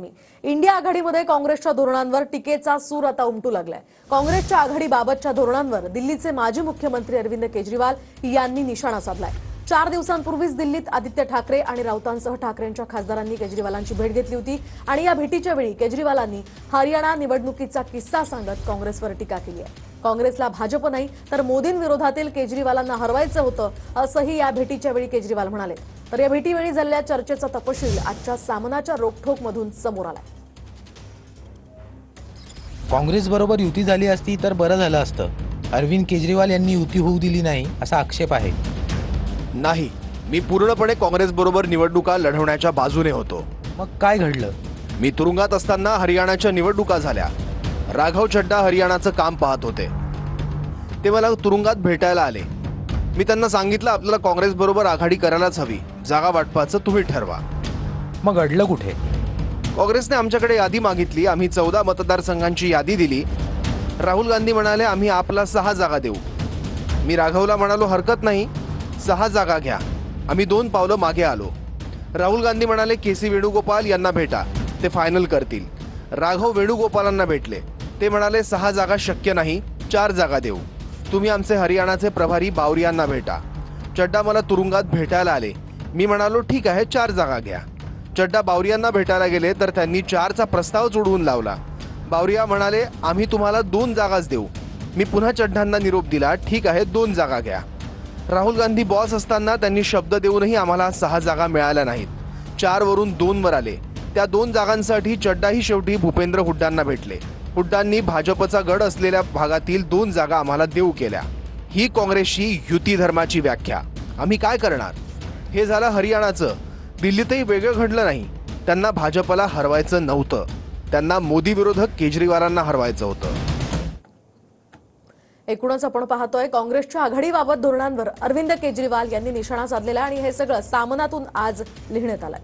बातमी। इंडिया आघाडीमध्ये काँग्रेसच्या धोरणांवर टीकेचा सूर आता उमटू लागलाय। काँग्रेसच्या आघाडीबाबतच्या धोरणांवर दिल्लीचे माजी मुख्यमंत्री अरविंद केजरीवाल यांनी निशाणा साधलाय। 4 दिवसांपूर्वीच दिल्लीत आदित्य ठाकरे आणि राऊतांसह ठाकरेंच्या खासदारांनी केजरीवालांची भेट घेतली होती आणि या भेटीच्या वेळी केजरीवालांनी हरियाणा निवडणुकीचा किस्सा सांगत काँग्रेसवर टीका केली आहे। काँग्रेसला भाजप नाही तर मोदींविरोधातील केजरीवालांना हरवायचं होतं असंही या भेटीच्या वेळी केजरीवाल म्हणाले। तर या भेटीवेळी झालेल्या चर्चेचा तपशील आजच्या सामनाच्या रोखठोकमधून समोर आलाय। काँग्रेस बरोबर युती झाली असती तर बरं झालं असतं। अरविंद केजरीवाल यांनी युती होऊ दिली नाही असा आक्षेप आहे। नाही, मी पूर्णपणे काँग्रेस बरोबर निवडणुका लढवण्याच्या बाजूने होतो। मग काय घडलं? मी तुरुंगात असताना हरियाणाच्या निवडणुका झाल्या। राघव चड्डा हरियाणाचं काम पाहत होते। ते मला तुरुंगात भेटायला आले। मी त्यांना सांगितलं आपल्याला काँग्रेस बरोबर आघाडी करायलाच हवी, जागा वाटपाचं तुम्ही ठरवा। मग अडलं कुठे? काँग्रेसने आमच्याकडे यादी मागितली। आम्ही 14 मतदारसंघांची यादी दिली। राहुल गांधी म्हणाले आम्ही आपला 6 जागा देऊ। मी राघवला म्हणालो हरकत नाही, 6 जागा घ्या। आम्ही 2 पावलं मागे आलो। राहुल गांधी म्हणाले केसी वेणुगोपाल यांना भेटा, ते फायनल करतील। राघव वेणुगोपालांना भेटले। ते म्हणाले 6 जागा शक्य नाही, 4 जागा देऊ। तुम्ही आमचे हरियाणाचे प्रभारी बावरियांना भेटा। चड्डा मला तुरुंगात भेटायला आले। मी म्हणालो ठीक आहे, 4 जागा घ्या। चड्डा बावरियांना भेटायला गेले तर त्यांनी 4चा प्रस्ताव उडवून लावला। बावरिया म्हणाले आम्ही तुम्हाला 2 जागाच देऊ। मी पुन्हा चड्डांना निरोप दिला, ठीक आहे 2 जागा घ्या। राहुल गांधी बॉस असताना त्यांनी शब्द देऊनही आम्हाला 6 जागा मिळाल्या नाहीत। 4 वरून 2 वर आले। त्या 2 जागांसाठी चड्डाही शेवटी भूपेंद्र हुड्डांना भेटले। हुड्डांनी भाजपचा गड असलेल्या भागातील 2 जागा आम्हाला देऊ केल्या। ही काँग्रेसची युती धर्माची व्याख्या। आम्ही काय करणार? हे झालं हरियाणाचं। दिल्लीतही वेगळं घडलं नाही। त्यांना भाजपला हरवायचं नव्हतं, त्यांना मोदी विरोधक केजरीवालांना हरवायचं होतं। एकूणच आपण पाहतोय काँग्रेसच्या आघाडीबाबत धोरणांवर अरविंद केजरीवाल यांनी निशाणा साधलेला आणि हे सगळं सामनातून आज लिहिण्यात आलंय।